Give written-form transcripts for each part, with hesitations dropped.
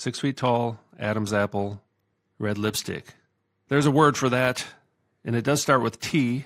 6 feet tall, Addams apple, red lipstick. There's a word for that, and it does start with T.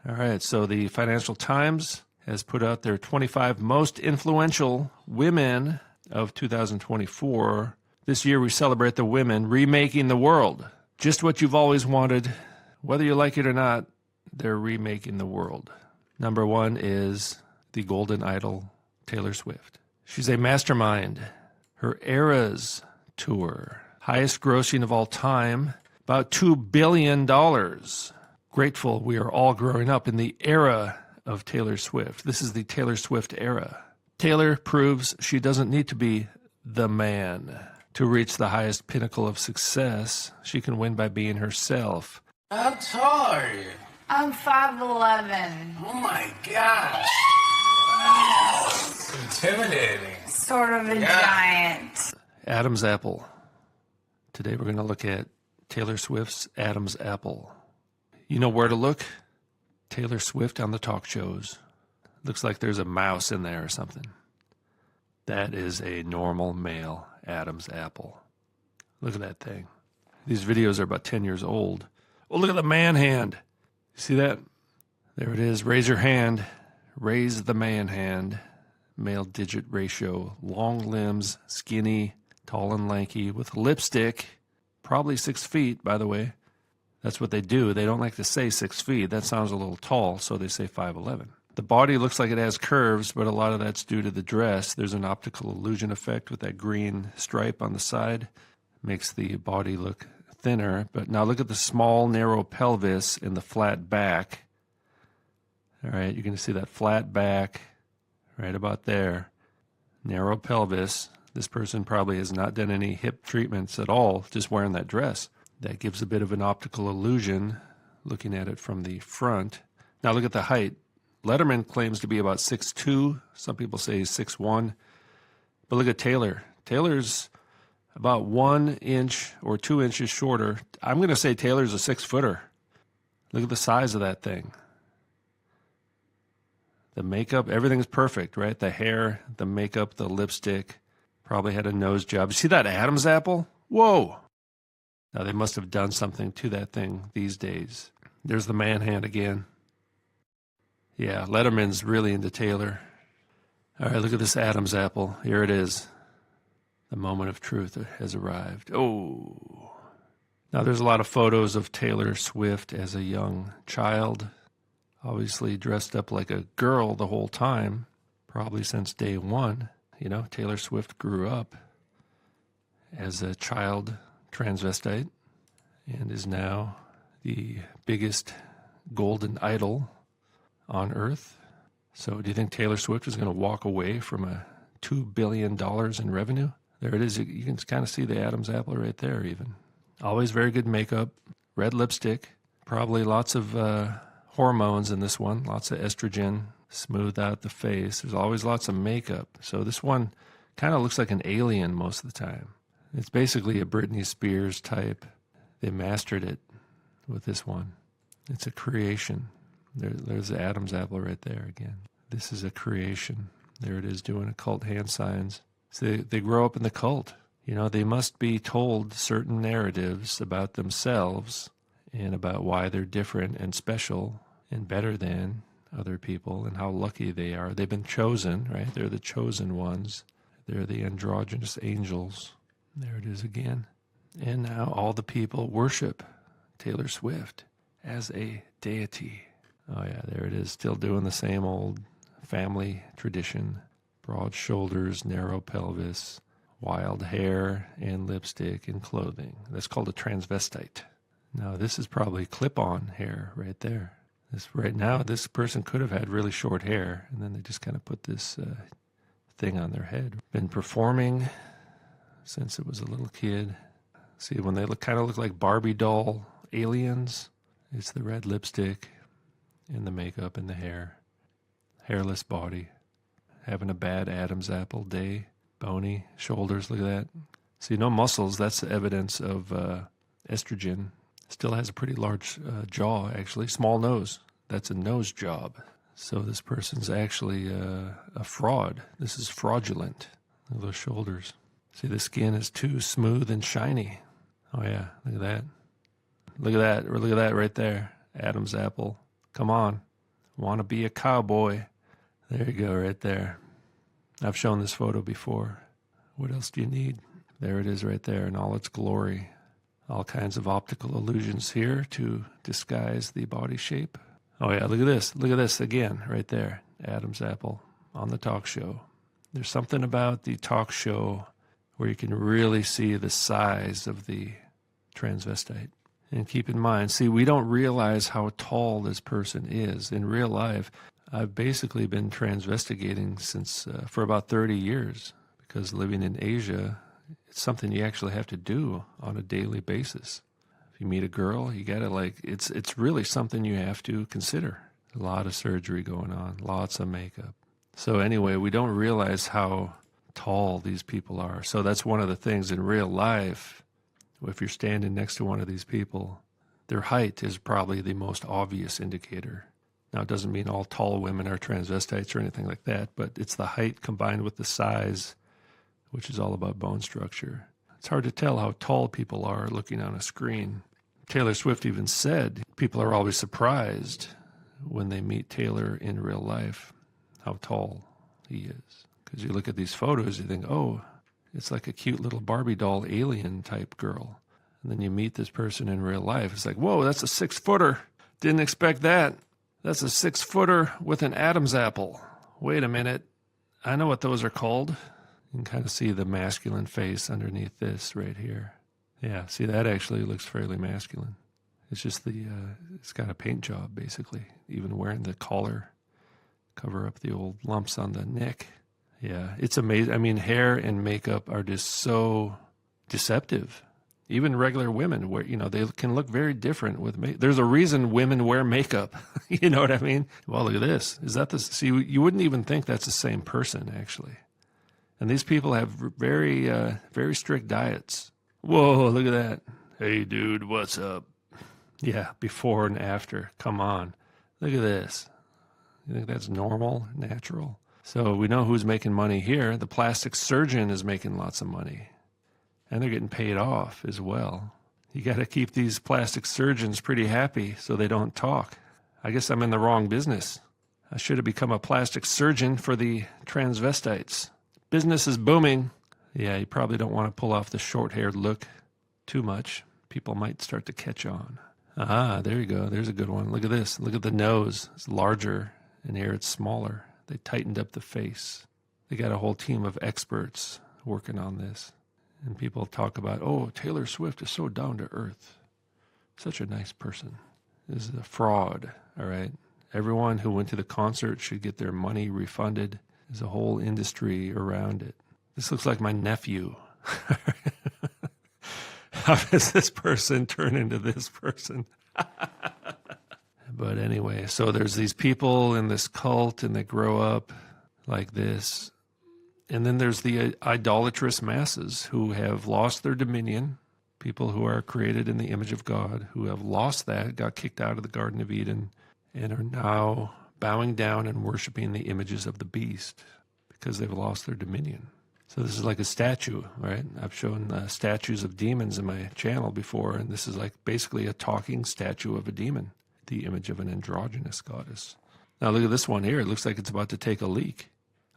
All right, so the Financial Times has put out their 25 most influential women of 2024. This year we celebrate the women remaking the world. Just what you've always wanted. Whether you like it or not, they're remaking the world. Number 1 is the golden idol, Taylor Swift. She's a mastermind. Her Eras tour, highest grossing of all time, about $2 billion. Grateful we are all growing up in the era of Taylor Swift. This is the Taylor Swift era. Taylor proves she doesn't need to be the man to reach the highest pinnacle of success. She can win by being herself. How tall are you? I'm 5'11". Oh my gosh. Wow. Intimidating. Sort of a giant. Addams apple. Today we're going to look at Taylor Swift's Addams apple. You know where to look? Taylor Swift on the talk shows. Looks like there's a mouse in there or something. That is a normal male Addams apple. Look at that thing. These videos are about 10 years old. Oh, look at the man hand. You see that? There it is. Raise your hand. Raise the man hand. Male digit ratio. Long limbs, skinny, tall and lanky, with lipstick. Probably 6 feet, by the way. That's what they do. They don't like to say 6 feet. That sounds a little tall, so they say 5'11". The body looks like it has curves, but a lot of that's due to the dress. There's an optical illusion effect with that green stripe on the side. Makes the body look thinner. But now look at the small, narrow pelvis and the flat back. All right, you can see that flat back right about there. Narrow pelvis. This person probably has not done any hip treatments at all, just wearing that dress. That gives a bit of an optical illusion looking at it from the front. Now look at the height. Letterman claims to be about 6'2". Some people say he's 6'1". But look at Taylor. Taylor's about 1 inch or 2 inches shorter. I'm going to say Taylor's a 6-footer. Look at the size of that thing. The makeup, everything's perfect, right? The hair, the makeup, the lipstick. Probably had a nose job. You see that Addams apple? Whoa! Now, they must have done something to that thing these days. There's the man hand again. Yeah, Letterman's really into Taylor. All right, look at this Addams apple. Here it is. The moment of truth has arrived. Oh. Now, there's a lot of photos of Taylor Swift as a young child. Obviously dressed up like a girl the whole time, probably since day one. You know, Taylor Swift grew up as a child transvestite and is now the biggest golden idol on earth. So do you think Taylor Swift is going to walk away from a $2 billion in revenue? There it is. You can kind of see the Addams apple right there even. Always very good makeup, red lipstick, probably lots of hormones in this one, lots of estrogen, smooth out the face. There's always lots of makeup. So this one kind of looks like an alien most of the time. It's basically a Britney Spears type. They mastered it with this one. It's a creation. There's the Addams apple right there again. This is a creation. There it is doing occult hand signs. So they grow up in the cult. You know, they must be told certain narratives about themselves and about why they're different and special and better than other people and how lucky they are. They've been chosen, right? They're the chosen ones. They're the androgynous angels. There it is again. And now all the people worship Taylor Swift as a deity. Oh yeah, there it is, still doing the same old family tradition. Broad shoulders, narrow pelvis, wild hair and lipstick and clothing. That's called a transvestite. Now this is probably clip-on hair right there. Right now, this person could have had really short hair, and then they just kind of put this thing on their head. Been performing since it was a little kid. See, when they kind of look like Barbie doll aliens, it's the red lipstick and the makeup and the hair. Hairless body. Having a bad Addams apple day. Bony shoulders, look at that. See, no muscles, that's evidence of estrogen. Still has a pretty large jaw, actually. Small nose. That's a nose job. So this person's actually a fraud. This is fraudulent. Look at those shoulders. See, the skin is too smooth and shiny. Oh yeah, look at that. Look at that. Look at that right there. Addams apple. Come on. Want to be a cowboy. There you go, right there. I've shown this photo before. What else do you need? There it is right there in all its glory. All kinds of optical illusions here to disguise the body shape. Oh yeah, look at this. Look at this again, right there. Addams apple on the talk show. There's something about the talk show where you can really see the size of the transvestite. And keep in mind, see, we don't realize how tall this person is. In real life, I've basically been transvestigating since for about 30 years because living in Asia, it's something you actually have to do on a daily basis. If you meet a girl, you gotta it's really something you have to consider. A lot of surgery going on, lots of makeup. So anyway, we don't realize how tall these people are. So that's one of the things in real life. If you're standing next to one of these people, their height is probably the most obvious indicator. Now, it doesn't mean all tall women are transvestites or anything like that, but it's the height combined with the size, which is all about bone structure. It's hard to tell how tall people are looking on a screen. Taylor Swift even said people are always surprised when they meet Taylor in real life, how tall he is. Because you look at these photos, you think, oh, it's like a cute little Barbie doll alien type girl. And then you meet this person in real life. It's like, whoa, that's a 6-footer. Didn't expect that. That's a 6-footer with an Addams apple. Wait a minute. I know what those are called. You can kind of see the masculine face underneath this right here. Yeah, see, that actually looks fairly masculine. It's just it's got a paint job, basically. Even wearing the collar, cover up the old lumps on the neck. Yeah, it's amazing. I mean, hair and makeup are just so deceptive. Even regular women, where they can look very different with makeup. There's a reason women wear makeup. You know what I mean? Well, look at this. Is that see, you wouldn't even think that's the same person, actually. And these people have very, very strict diets. Whoa, look at that. Hey, dude, what's up? Yeah, before and after. Come on. Look at this. You think that's normal, natural? So we know who's making money here. The plastic surgeon is making lots of money. And they're getting paid off as well. You got to keep these plastic surgeons pretty happy so they don't talk. I guess I'm in the wrong business. I should have become a plastic surgeon for the transvestites. Business is booming. Yeah, you probably don't want to pull off the short-haired look too much. People might start to catch on. Ah, there you go. There's a good one. Look at this. Look at the nose. It's larger, and here it's smaller. They tightened up the face. They got a whole team of experts working on this. And people talk about, oh, Taylor Swift is so down to earth. Such a nice person. This is a fraud, all right? Everyone who went to the concert should get their money refunded. There's a whole industry around it. This looks like my nephew. How does this person turn into this person? But anyway, so there's these people in this cult and they grow up like this. And then there's the idolatrous masses who have lost their dominion, people who are created in the image of God, who have lost that, got kicked out of the Garden of Eden, and are now bowing down and worshiping the images of the beast because they've lost their dominion. So this is like a statue, right? I've shown statues of demons in my channel before, and this is like basically a talking statue of a demon, the image of an androgynous goddess. Now look at this one here. It looks like it's about to take a leak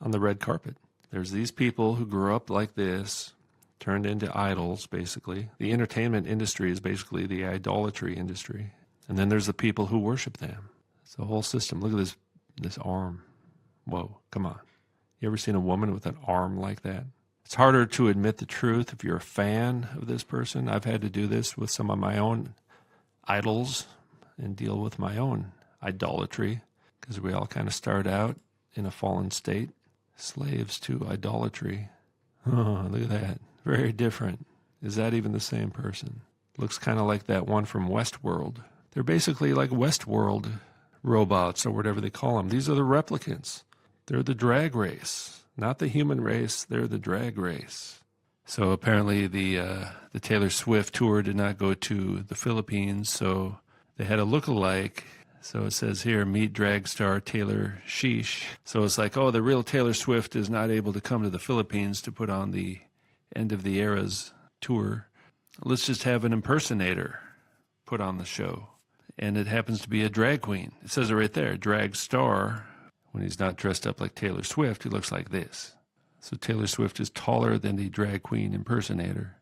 on the red carpet. There's these people who grew up like this, turned into idols, basically. The entertainment industry is basically the idolatry industry. And then there's the people who worship them. It's a whole system. Look at this arm. Whoa, come on. You ever seen a woman with an arm like that? It's harder to admit the truth if you're a fan of this person. I've had to do this with some of my own idols and deal with my own idolatry because we all kind of start out in a fallen state, slaves to idolatry. Oh, look at that. Very different. Is that even the same person? Looks kind of like that one from Westworld. They're basically like Westworld robots or whatever they call them. These are the replicants. They're the drag race, not the human race. They're the drag race. So apparently the Taylor Swift tour did not go to the Philippines, so they had a look-alike So it says here, meet drag star Taylor Sheesh. So it's like, oh, the real Taylor Swift is not able to come to the Philippines to put on the End of the Eras tour. Let's just have an impersonator put on the show. And it happens to be a drag queen. It says it right there, drag star. When he's not dressed up like Taylor Swift, he looks like this. So Taylor Swift is taller than the drag queen impersonator.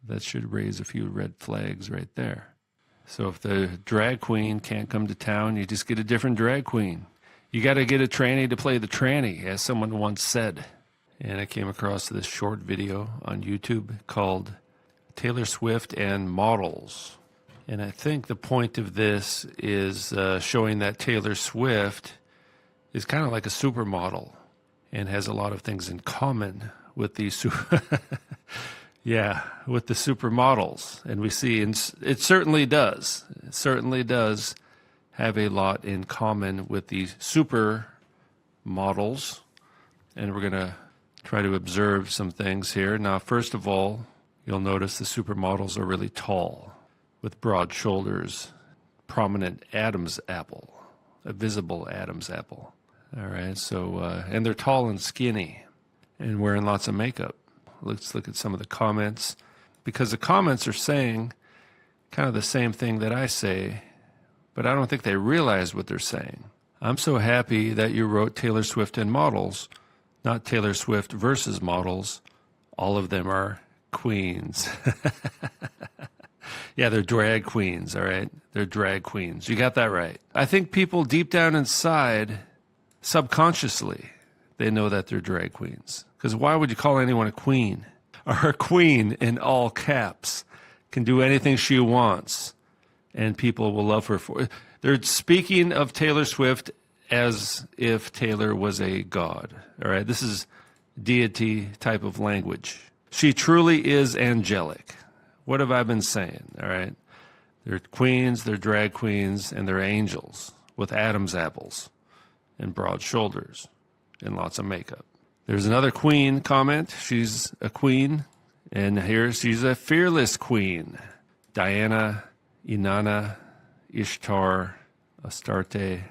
That should raise a few red flags right there. So if the drag queen can't come to town, you just get a different drag queen. You got to get a tranny to play the tranny, as someone once said. And I came across this short video on YouTube called Taylor Swift and Models. And I think the point of this is showing that Taylor Swift is kind of like a supermodel and has a lot of things in common with the with the supermodels. And we see, it certainly does. It certainly does have a lot in common with the supermodels. And we're going to try to observe some things here. Now, first of all, you'll notice the supermodels are really tall with broad shoulders, prominent Addams apple, a visible Addams apple. All right, so, and they're tall and skinny and wearing lots of makeup. Let's look at some of the comments, because the comments are saying kind of the same thing that I say, but I don't think they realize what they're saying. I'm so happy that you wrote Taylor Swift and Models, not Taylor Swift versus Models. All of them are queens. Yeah, they're drag queens, all right? They're drag queens. You got that right. I think people deep down inside, subconsciously, they know that they're drag queens. Because why would you call anyone a queen? Or a queen in all caps can do anything she wants, and people will love her for it. They're speaking of Taylor Swift as if Taylor was a god, all right? This is deity type of language. She truly is angelic. What have I been saying, all right? They're queens, they're drag queens, and they're angels with Addams apples and broad shoulders and lots of makeup. There's another queen comment. She's a queen, and here she's a fearless queen. Diana, Inanna, Ishtar, Astarte,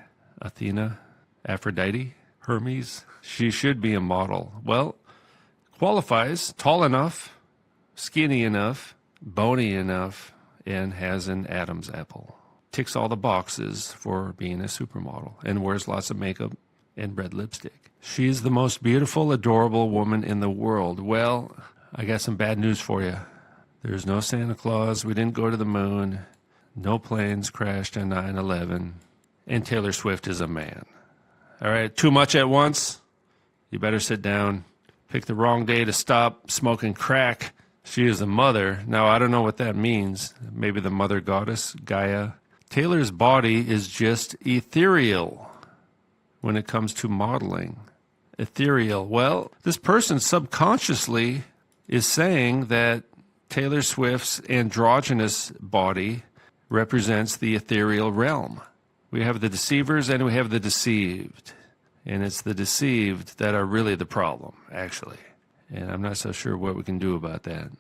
Athena, Aphrodite, Hermes. She should be a model. Well, qualifies, tall enough, skinny enough, bony enough, and has an Addams apple. Ticks all the boxes for being a supermodel and wears lots of makeup and red lipstick. She's the most beautiful, adorable woman in the world. Well, I got some bad news for you. There's no Santa Claus. We didn't go to the moon. No planes crashed on 9/11. And Taylor Swift is a man. All right, too much at once? You better sit down. Pick the wrong day to stop smoking crack. She is a mother. Now, I don't know what that means. Maybe the mother goddess, Gaia. Taylor's body is just ethereal when it comes to modeling. Ethereal. Well, this person subconsciously is saying that Taylor Swift's androgynous body represents the ethereal realm. We have the deceivers and we have the deceived. And it's the deceived that are really the problem, actually. And I'm not so sure what we can do about that.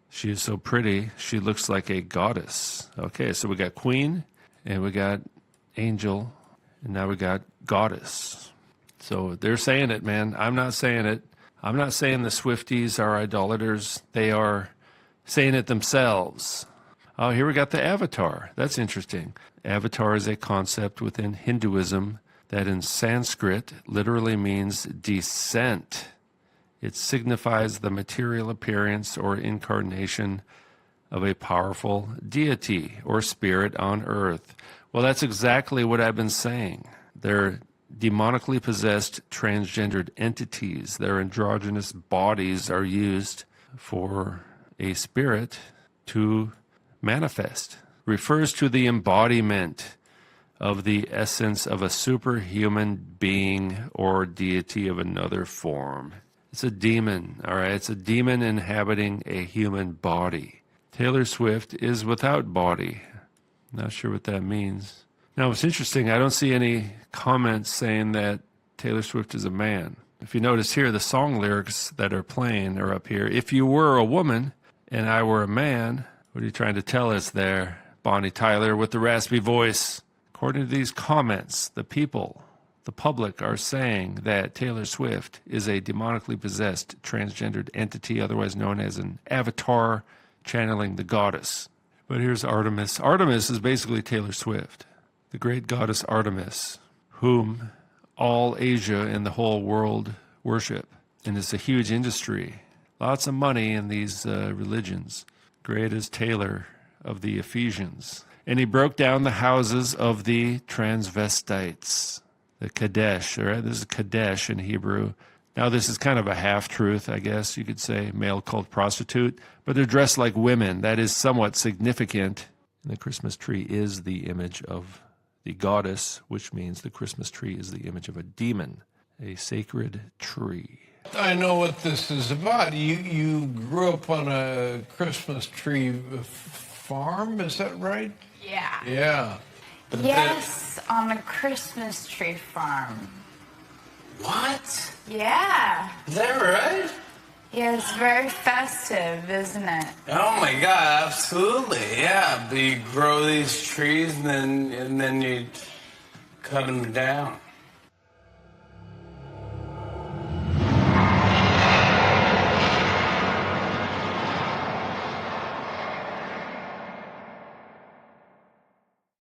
She is so pretty. She looks like a goddess. Okay, so we got queen, and we got angel, and now we got goddess. So they're saying it, man. I'm not saying it. I'm not saying the Swifties are idolaters. They are saying it themselves. Oh, here we got the avatar. That's interesting. Avatar is a concept within Hinduism that in Sanskrit literally means descent. It signifies the material appearance or incarnation of a powerful deity or spirit on earth. Well, that's exactly what I've been saying. They're demonically possessed transgendered entities. Their androgynous bodies are used for a spirit to manifest. Refers to the embodiment of the essence of a superhuman being or deity of another form. It's a demon, all right? It's a demon inhabiting a human body. Taylor Swift is without body. Not sure what that means. Now, it's interesting. I don't see any comments saying that Taylor Swift is a man. If you notice here, the song lyrics that are playing are up here. If you were a woman and I were a man, what are you trying to tell us there? Bonnie Tyler with the raspy voice. According to these comments, the public are saying that Taylor Swift is a demonically possessed transgendered entity, otherwise known as an avatar channeling the goddess. But here's Artemis. Artemis is basically Taylor Swift, the great goddess Artemis, whom all Asia and the whole world worship. And it's a huge industry. Lots of money in these religions. Great as Taylor of the Ephesians. And he broke down the houses of the transvestites, the Kadesh. All right, this is Kadesh in Hebrew. Now, this is kind of a half-truth, I guess you could say, male cult prostitute, but they're dressed like women. That is somewhat significant. And the Christmas tree is the image of the goddess, which means the Christmas tree is the image of a demon, a sacred tree. I know what this is about. You grew up on a Christmas tree farm, is that right? Yeah. Yeah. But Yes, on a Christmas tree farm. What? Yeah. Is that right? Yeah, it's very festive, isn't it? Oh my God, absolutely. Yeah, but you grow these trees and then you cut them down.